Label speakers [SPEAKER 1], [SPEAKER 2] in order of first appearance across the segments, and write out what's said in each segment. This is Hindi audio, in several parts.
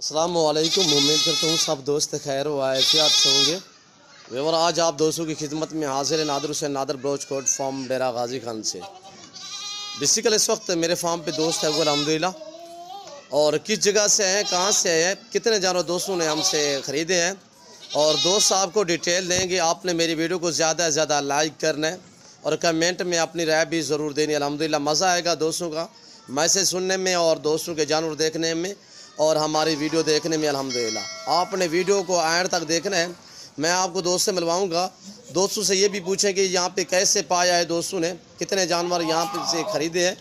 [SPEAKER 1] अस्सलामुअलैकुम। उम्मीद करता हूँ सब दोस्त खैर व आफियत से होंगे। वेवर आज आप दोस्तों की खिदमत में हाजिर है नादर हुसैन नादर ब्रोच कोट फार्म डेरा गाजी खान से। बेसिकल इस वक्त मेरे फार्म पे दोस्त है वो अल्हम्दुलिल्लाह। और किस जगह से हैं, कहाँ से हैं, कितने जानवर दोस्तों ने हमसे ख़रीदे हैं और दोस्त साहब को डिटेल देंगे। आपने मेरी वीडियो को ज़्यादा से ज़्यादा लाइक करना है और कमेंट में अपनी राय भी ज़रूर देनी। अल्हम्दुलिल्लाह मज़ा आएगा दोस्तों का मैसेज सुनने में और दोस्तों के जानवर देखने में और हमारी वीडियो देखने में। अल्हम्दुलिल्लाह आपने वीडियो को आखिर तक देखना है। मैं आपको दोस्त से मिलवाऊंगा। दोस्तों से ये भी पूछें कि यहाँ पे कैसे पाया है, दोस्तों ने कितने जानवर यहाँ पे से ख़रीदे हैं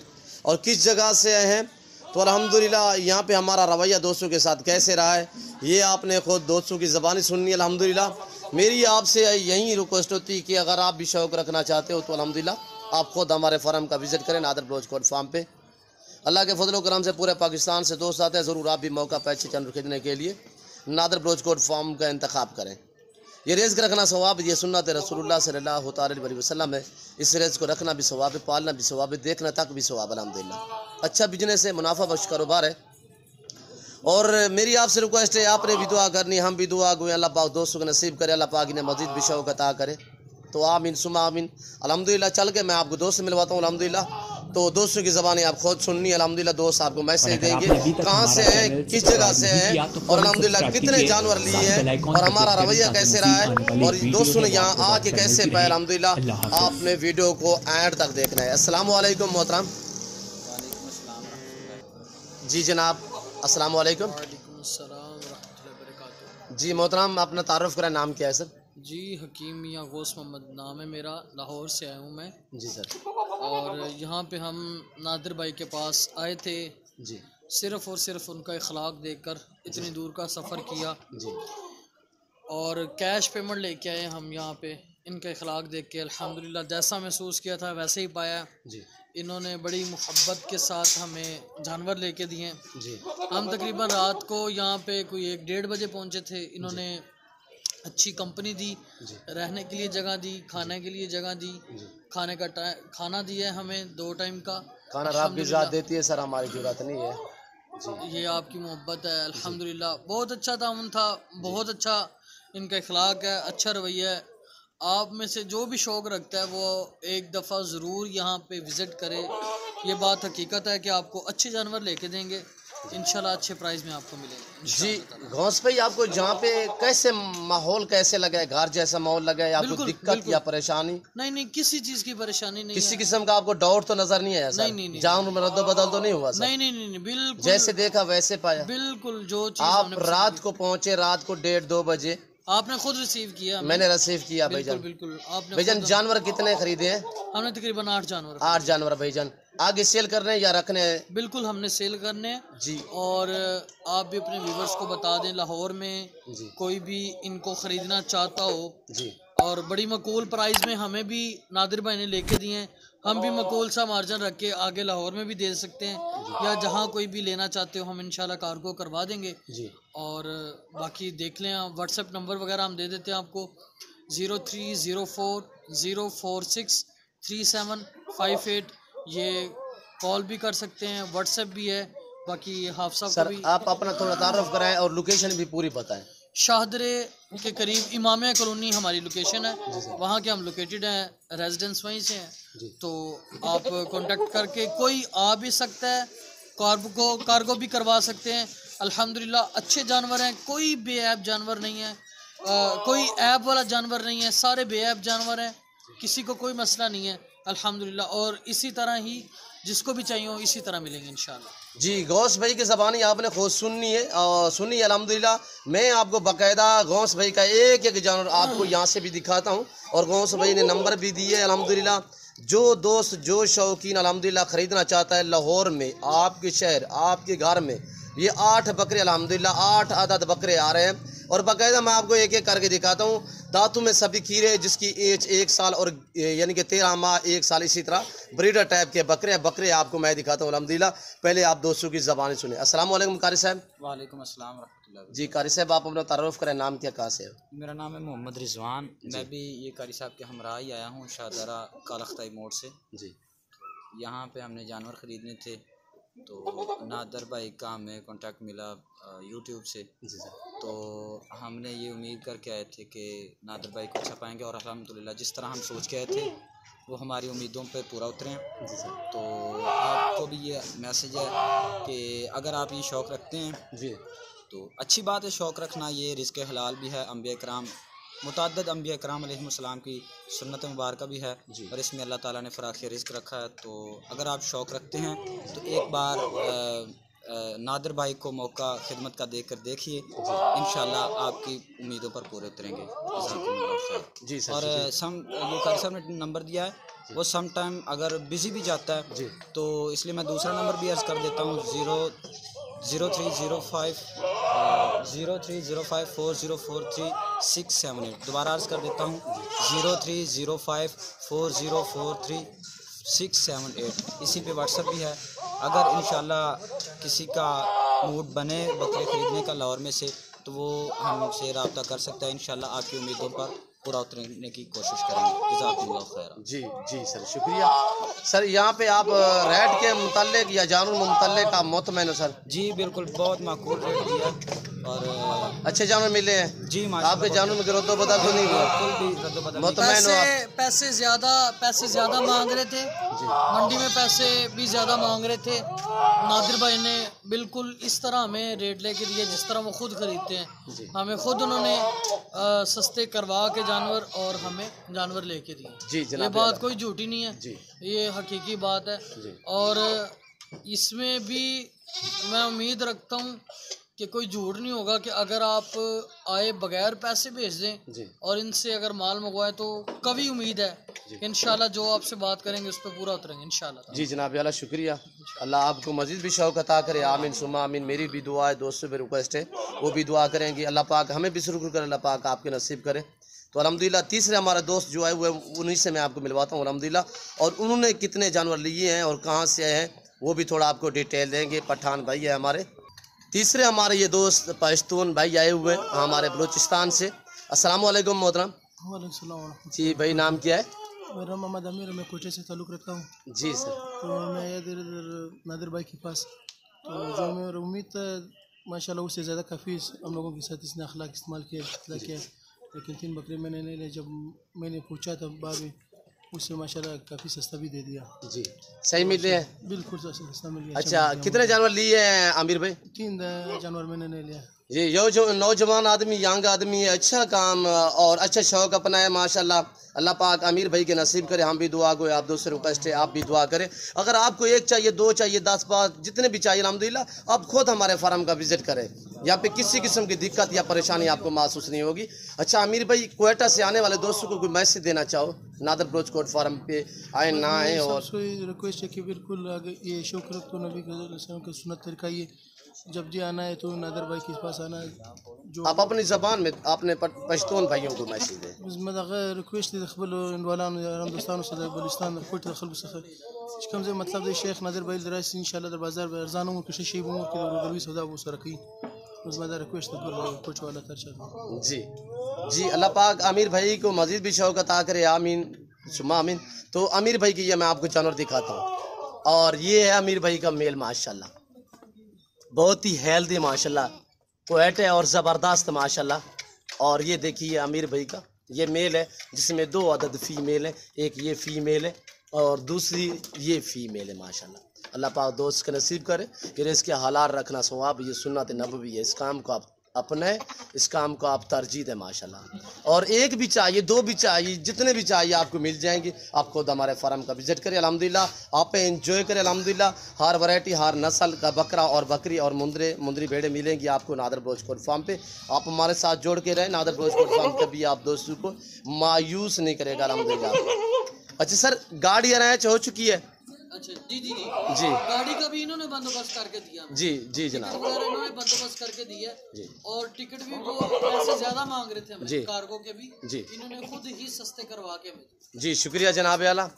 [SPEAKER 1] और किस जगह से आए हैं। तो अल्हम्दुलिल्लाह यहाँ पे हमारा रवैया दोस्तों के साथ कैसे रहा है ये आपने ख़ुद दोस्तों की ज़बानी सुननी है। अल्हम्दुलिल्लाह मेरी आपसे यही रिक्वेस्ट होती है कि अगर आप भी शौक़ रखना चाहते हो तो अल्हम्दुलिल्लाह आप ख़ुद हमारे फार्म का विज़िट करें नादर ब्रोच कोट फार्म पे। अल्लाह के फजल करम से पूरे पाकिस्तान से दोस्त आते हैं। ज़रूर आप भी मौका पाए अच्छे जानवर खरीदने के लिए नादर ब्रोच कोट फार्म का इंतखाब करें। ये रिज़्क़ रखना सवाब, ये सुन्नत रसूलुल्लाह सल्लल्लाहु अलैहि वसल्लम है। इस रिज़्क़ को रखना भी सवाब है, पालना भी सवाब है, देखना तक भी सवाब। अल्हम्दुलिल्लाह अच्छा बिजनेस है, मुनाफा बख्श कारोबार है। और मेरी आपसे रिक्वेस्ट है, आपने भी दुआ करनी, हम भी दुआ गए अल्लाह पाक दोस्तों को नसीब करे, अल्लाह पाक ने मज़ीद भी शौक़ अता करे। तो आमीन सुमा आमीन। अल्हम्दुलिल्लाह चल के मैं आपको दोस्त से मिलवाता हूँ। अल्हम्दुलिल्लाह तो दोस्तों की ज़बानी आप खुद सुननी। अल्हम्दुलिल्लाह दोस्त आपको मैसेज देंगे कहाँ से हैं, किस जगह से हैं और अल्हम्दुलिल्लाह कितने जानवर लिए हैं और हमारा रवैया कैसे रहा है और दोस्तों ने यहाँ आके कैसे पाया। अल्हम्दुलिल्लाह आपने वीडियो को एंड तक देखना है। अस्सलामु अलैकुम मोहतरम। जी जनाब अस्सलामु अलैकुम। जी मोहतरम अपना तारुफ करें, नाम क्या है सर?
[SPEAKER 2] जी हकीम मियाँ गौस मोहम्मद नाम है मेरा, लाहौर से आया हूँ मैं।
[SPEAKER 1] जी सर।
[SPEAKER 2] और यहाँ पे हम नादिर भाई के पास आए थे
[SPEAKER 1] जी
[SPEAKER 2] सिर्फ़ और सिर्फ उनका इखलाक देखकर इतनी दूर का सफ़र किया
[SPEAKER 1] जी
[SPEAKER 2] और कैश पेमेंट लेके आए हम यहाँ पे। इनका इखलाक देख के अल्हम्दुलिल्लाह जैसा महसूस किया था वैसे ही पाया।
[SPEAKER 1] जी
[SPEAKER 2] इन्होंने बड़ी मुहब्बत के साथ हमें जानवर लेके दिए।
[SPEAKER 1] जी
[SPEAKER 2] हम तकरीबन रात को यहाँ पे कोई 1-1:30 बजे पहुँचे थे। इन्होंने अच्छी कंपनी दी, रहने के लिए जगह दी, खाने के लिए जगह दी, खाने का खाना दिया है हमें 2 टाइम का।
[SPEAKER 1] खाना रात भी ज़्यादा देती है सर, हमारी जरूरत नहीं है जी।
[SPEAKER 2] ये आपकी मोहब्बत है अल्हम्दुलिल्लाह। बहुत अच्छा ताउन था, बहुत अच्छा इनका इखलाक है, अच्छा रवैया है। आप में से जो भी शौक़ रखता है वो एक दफ़ा ज़रूर यहाँ पे विज़िट करे। ये बात हकीकत है कि आपको अच्छे जानवर लेके देंगे इंशाल्लाह, अच्छे प्राइस में आपको मिलेंगे
[SPEAKER 1] जी गौस भाई आपको जहाँ पे कैसे माहौल कैसे लगा है, घर जैसा माहौल लगा है? आपको दिक्कत या परेशानी?
[SPEAKER 2] नहीं, किसी चीज़ की परेशानी नहीं,
[SPEAKER 1] किसी किस्म का आपको डाउट तो नजर नहीं आया सर?
[SPEAKER 2] नहीं।
[SPEAKER 1] जान में रद्द बदल तो नहीं हुआ सर?
[SPEAKER 2] नहीं, बिल्कुल
[SPEAKER 1] जैसे देखा वैसे पाया?
[SPEAKER 2] बिल्कुल जो चीज़
[SPEAKER 1] आप रात को पहुँचे, रात को 1:30-2 बजे
[SPEAKER 2] आपने खुद रिसीव किया?
[SPEAKER 1] मैंने रिसीव किया भाईजान।
[SPEAKER 2] बिल्कुल आपने
[SPEAKER 1] भाईजान जानवर कितने खरीदे हैं?
[SPEAKER 2] हमने तकरीबन 8 जानवर।
[SPEAKER 1] 8 जानवर भाईजान। आगे सेल करने या रखने हैं?
[SPEAKER 2] बिल्कुल हमने सेल करने हैं
[SPEAKER 1] जी।
[SPEAKER 2] और आप भी अपने व्यूवर्स को बता दें, लाहौर में
[SPEAKER 1] जी
[SPEAKER 2] कोई भी इनको ख़रीदना चाहता हो
[SPEAKER 1] जी
[SPEAKER 2] और बड़ी मकूल प्राइस में हमें भी नादिर भाई ने लेके दिए हैं। हम भी मकूल सा मार्जिन रख के आगे लाहौर में भी दे सकते हैं या जहाँ कोई भी लेना चाहते हो हम इंशाल्लाह कार्गो करवा देंगे
[SPEAKER 1] जी।
[SPEAKER 2] और बाकी देख लें। आप व्हाट्सएप नंबर वगैरह हम दे देते हैं आपको 0304046375 ये कॉल भी कर सकते हैं, व्हाट्सएप भी है। बाकी हाफसा
[SPEAKER 1] सर
[SPEAKER 2] को भी
[SPEAKER 1] आप अपना थोड़ा तारुफ कराएं और लोकेशन भी पूरी बताएं।
[SPEAKER 2] शाहदरे के करीब इमामिया कॉलोनी हमारी लोकेशन है, वहाँ के हम लोकेटेड हैं, रेजिडेंस वहीं से हैं। तो आप कांटेक्ट करके कोई आ भी सकता है, कार्गो भी करवा सकते हैं। अल्हम्दुलिल्लाह अच्छे जानवर हैं, कोई बेऐब जानवर नहीं है, कोई ऐब वाला जानवर नहीं है, सारे बेऐब जानवर हैं, किसी को कोई मसला नहीं है अल्हम्दुलिल्लाह। और इसी तरह ही जिसको भी चाहिए हो इसी तरह मिलेंगे इंशाल्लाह।
[SPEAKER 1] जी गौस भाई की ज़बानी आपने खुद सुननी है और सुनी अल्हम्दुलिल्लाह। मैं आपको बाकायदा गौस भाई का एक एक जानवर आपको यहाँ से भी दिखाता हूँ और गौस भाई ने नंबर भी दिए अल्हम्दुलिल्लाह। जो दोस्त जो शौकीन अल्हम्दुलिल्लाह ख़रीदना चाहता है लाहौर में, आपके शहर आपके घर में, ये 8 बकरे अल्हम्दुलिल्लाह 8 अदद बकरे आ रहे हैं और बाकायदा मैं आपको एक एक करके दिखाता हूँ। दांतों में सभी खीरे जिसकी एज 1 साल और यानी कि 13 माह 1 साल, इसी तरह ब्रीडर टाइप के बकरे आपको मैं दिखाता हूँ अल्हम्दुलिल्लाह। पहले आप दोस्तों की ज़बानी सुने। अस्सलाम वालेकुम कारी साहब।
[SPEAKER 2] वालेकुम अस्सलाम रहमतुल्लाह।
[SPEAKER 1] जी कारी साहब आप अपना तारुफ करें, नाम क्या, कहाँ से है?
[SPEAKER 3] मेरा नाम है मोहम्मद रिजवान। मैं भी ये कारी साहब के हमरा ही आया हूँ शाहदरा कालख्ताई मोड़ से।
[SPEAKER 1] जी
[SPEAKER 3] यहाँ पे हमने जानवर ख़रीदने थे तो नादर भाई का हमें कांटेक्ट मिला, यूट्यूब से।
[SPEAKER 1] जी सर।
[SPEAKER 3] तो हमने ये उम्मीद करके आए थे कि नादिर भाई को अच्छा पाएंगे और अल्हम्दुलिल्लाह जिस तरह हम सोच के आए थे वो हमारी उम्मीदों पे पूरा उतरे हैं।
[SPEAKER 1] जी सर।
[SPEAKER 3] तो आपको भी ये मैसेज है कि अगर आप ये शौक़ रखते हैं
[SPEAKER 1] जी
[SPEAKER 3] तो अच्छी बात है। शौक़ रखना ये रिज़्क़ हलाल भी है। अम्बिया कराम मुतअद्दिद अम्बिया कराम अलैहिस्सलाम की सुन्नत मुबारक भी है और इसमें अल्लाह ताला ने फ़राख़ रिज़्क़ रखा है। तो अगर आप शौक़ रखते हैं तो एक बार नादिर भाई को मौका खिदमत का देकर देखिए, इंशाल्लाह आपकी उम्मीदों पर पूरे उतरेंगे।
[SPEAKER 1] जी सर।
[SPEAKER 3] और ये कारी साहब ने नंबर दिया है, वो सम टाइम अगर बिज़ी भी जाता है
[SPEAKER 1] जी
[SPEAKER 3] तो इसलिए मैं दूसरा नंबर भी अर्ज़ कर देता हूँ 0305404367। दोबारा अर्ज़ कर देता हूँ 0305404367। इसी पे व्हाट्सएप भी है। अगर इंशाल्लाह किसी का मूड बने बकरे ख़रीदने का लाहौर में से तो वो हमसे रब्ता कर सकता है। इंशाल्लाह आपकी उम्मीदों पर पूरा उतरने की कोशिश करेंगे। जज़ाकुमुल्लाह खैर।
[SPEAKER 1] जी जी सर, शुक्रिया सर। यहाँ पे आप रेट के मुतल्लिक़ या जानवर मुतल्लिक़ आप मुतमईन हो सर?
[SPEAKER 3] जी बिल्कुल, बहुत माकूल रेट दिया और
[SPEAKER 1] अच्छे जानवर मिले हैं
[SPEAKER 3] जी।
[SPEAKER 1] आपके जानवर में रद्दो बदल तो नहीं हुआ? मुतमईन हो आप?
[SPEAKER 2] पैसे ज़्यादा मांग रहे थे, मंडी में पैसे भी ज़्यादा मांग रहे थे। नादिर भाई ने बिल्कुल इस तरह हमें रेट लेके दिए जिस तरह वो खुद खरीदते हैं। हमें खुद उन्होंने सस्ते करवा के जानवर और हमें जानवर लेके दिए।
[SPEAKER 1] जी
[SPEAKER 2] ये बात कोई झूठी नहीं है
[SPEAKER 1] जी,
[SPEAKER 2] ये हकीकी बात है। और इसमें भी मैं उम्मीद रखता हूँ कि कोई झूठ नहीं होगा कि अगर आप आए बगैर पैसे भेज दें और इनसे अगर माल मंगवाए तो कभी उम्मीद है कि इंशाल्लाह जो आपसे बात करेंगे उस पर पूरा उतरेंगे इंशाल्लाह।
[SPEAKER 1] जी जनाब अल्लाह शुक्रिया। अल्लाह आपको मज़ीद भी शौक़ अता करे। आमीन सुम्मा आमीन। मेरी भी दुआ है, दोस्तों भी रिक्वेस्ट है वो भी दुआ करेंगे। अल्लाह पाक हमें भी शुरू करे, अल्लाह पाक आपके नसीब करे। तो अल्हम्दुलिल्लाह तीसरे हमारा दोस्त जो है वो उन्हीं से मैं आपको मिलवाता हूँ अल्हम्दुलिल्लाह। और उन्होंने कितने जानवर लिए हैं और कहाँ से आए हैं वो भी थोड़ा आपको डिटेल देंगे। पठान भाई है हमारे। तीसरे हमारे ये दोस्त पश्तून भाई आए हुए हैं हमारे बलूचिस्तान से। अस्सलाम वालेकुम मोहतरम।
[SPEAKER 4] वालेकुम सलाम।
[SPEAKER 1] जी भाई, नाम क्या है?
[SPEAKER 4] मेरा मोहम्मद अमीर, मैं कोटे से ताल्लुक़ रखता हूँ।
[SPEAKER 1] जी सर।
[SPEAKER 4] तो मैं इधर नादिर भाई के पास, तो जो मेरा उम्मीद था माशाल्लाह उससे ज़्यादा काफ़ी हम लोगों के साथ इसने अखलाक इस्तेमाल किया। लेकिन 3 बकरे मैंने नहीं लिए। जब मैंने पूछा था बाबी उससे माशाल्लाह काफ़ी सस्ता भी दे दिया।
[SPEAKER 1] जी सही मिले हैं?
[SPEAKER 4] बिल्कुल सस्ता मिल गया।
[SPEAKER 1] अच्छा, कितने जानवर लिए हैं आमिर भाई?
[SPEAKER 4] 3 जानवर मैंने नहीं लिया।
[SPEAKER 1] जी, जो नौजवान आदमी यंग आदमी है, अच्छा काम और अच्छा शौक़ अपना है माशाल्लाह। अल्लाह पाक आमिर भाई के नसीब करे। हम भी दुआ को आप दूसरे रिक्वेस्ट है आप भी दुआ करें। अगर आपको 1 चाहिए 2 चाहिए 10 5 जितने भी चाहिए अल्हम्दुलिल्लाह आप खुद हमारे फार्म का विज़िट करें। यहाँ पे किसी किस्म की दिक्कत या परेशानी आपको महसूस नहीं होगी। अच्छा आमिर भाई, क्वेटा से आने वाले दोस्तों को कोई मैसेज देना चाहो? नादिर बलोच कोट फार्म पे आए ना आए? और
[SPEAKER 4] रिक्वेस्ट है कि बिल्कुल अगर ये शौक़ रख तो नबी का सुन्नत तरीका ये जब जी आना है तो नादिर भाई के पास आना है। जो
[SPEAKER 1] आप अपनी ज़बान में अपने पश्तून भाइयों को मैसेज दें।
[SPEAKER 4] मैं रिक्वेस्ट दखबल इनवालान दोस्तान से बलुचिस्तान कोट दखल बसखर कम से मतलब शेख नादिर भाई दरास इंशाल्लाह दर बाजार में अर्जान उमर के शेख उमर के गलवी सौदा वो सरकी उसमें रिक्वेस्ट कोच वाला तरचा।
[SPEAKER 1] जी जी, अल्लाह पाक आमिर भाई को मज़ीद भी शौक़ अता करे। आमीन सुमा आमीन। तो आमिर भाई की ये मैं आपको जानवर दिखाता हूँ और ये है आमिर भाई का मेल माशाल्लाह, बहुत ही हेल्दी माशाल्लाह, क्वेट है और ज़बरदस्त माशाल्लाह। और ये देखिए आमिर भाई का ये मेल है जिसमें 2 अदद फ़ीमेल है। एक ये फ़ीमेल है और दूसरी ये फ़ीमेल है माशाल्लाह। अल्लाह पाक दोस्त का नसीब करे कि इसके हालात रखना सवाब, ये सुन्नत नबवी है। इस काम को आप अपने, इस काम को आप तरजीह दें माशाल्लाह। और 1 भी चाहिए 2 भी चाहिए, जितने भी चाहिए आपको मिल जाएंगे। आप खुद हमारे फार्म का विज़िट करें अल्हम्दुलिल्लाह। आप एंजॉय करें अल्हम्दुलिल्लाह। हर वैरायटी हर नस्ल का बकरा और बकरी और मुंदरी भेड़ें मिलेंगी आपको नादिर बलोच कोट फार्म पे। आप हमारे साथ जोड़ के रहें। नादिर बलोच कोट फार्म कभी आप दोस्तों को मायूस नहीं करेगा अल्हम्दुलिल्लाह। अच्छा सर, गाड़ी अरेंज हो चुकी है?
[SPEAKER 2] अच्छा जी जी
[SPEAKER 1] जी,
[SPEAKER 2] गाड़ी का भी इन्होंने बंदोबस्त करके दिया।
[SPEAKER 1] जी जी जनाब,
[SPEAKER 2] इन्होंने बंदोबस्त करके दिया
[SPEAKER 1] जी।
[SPEAKER 2] और टिकट भी वो पैसे ज्यादा मांग रहे थे हमें,
[SPEAKER 1] जी।
[SPEAKER 2] कार्गो के भी
[SPEAKER 1] जी
[SPEAKER 2] इन्होंने खुद ही सस्ते करवा के भेजे।
[SPEAKER 1] जी शुक्रिया जनाब आला।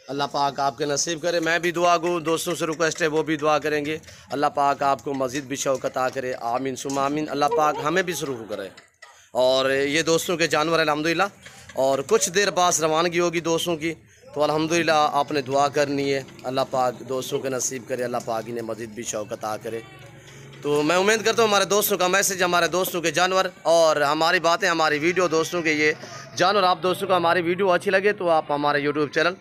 [SPEAKER 1] अल्लाह पाक आपके नसीब करे। मैं भी दुआ गो, दोस्तों से रिक्वेस्ट है वो भी दुआ करेंगे। अल्लाह पाक आपको मज़ीद भी शौक़ अता करे। आमीन सुमा आमीन। अल्लाह पाक हमें भी शुरू करे। और ये दोस्तों के जानवर अल्हम्दुलिल्लाह। और कुछ देर बाद रवानगी होगी दोस्तों की, तो अल्हम्दुलिल्लाह आपने दुआ करनी है। अल्लाह पाक दोस्तों के नसीब करे। अल्लाह पाक इन्हें मज़ीद भी शौक़ अता करे। तो मैं उम्मीद करता हूँ हमारे दोस्तों का मैसेज, हमारे दोस्तों के जानवर और हमारी बातें, हमारी वीडियो दोस्तों के ये जानवर, आप दोस्तों को हमारी वीडियो अच्छी लगे तो आप हमारे YouTube channel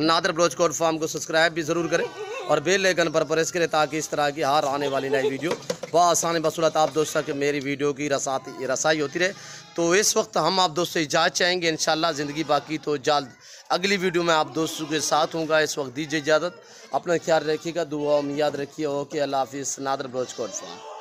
[SPEAKER 1] Nadir Baloch Kot farm को सब्सक्राइब भी ज़रूर करें और बेल आइकन पर प्रेस करें ताकि इस तरह की हर आने वाली नई वीडियो बआसानी बसूलत आप दोस्तों के मेरी वीडियो की रसाई होती रहे। तो इस वक्त हम आप दोस्तों इजाज़त चाहेंगे, इंशाल्लाह ज़िंदगी बाकी तो जल्द अगली वीडियो में आप दोस्तों के साथ होऊंगा। इस वक्त दीजिए इजाज़त, अपना ख्याल रखिएगा, दुआ में याद रखिए। ओके, अल्लाह हाफिज़। नादर बलोच कोट फार्म।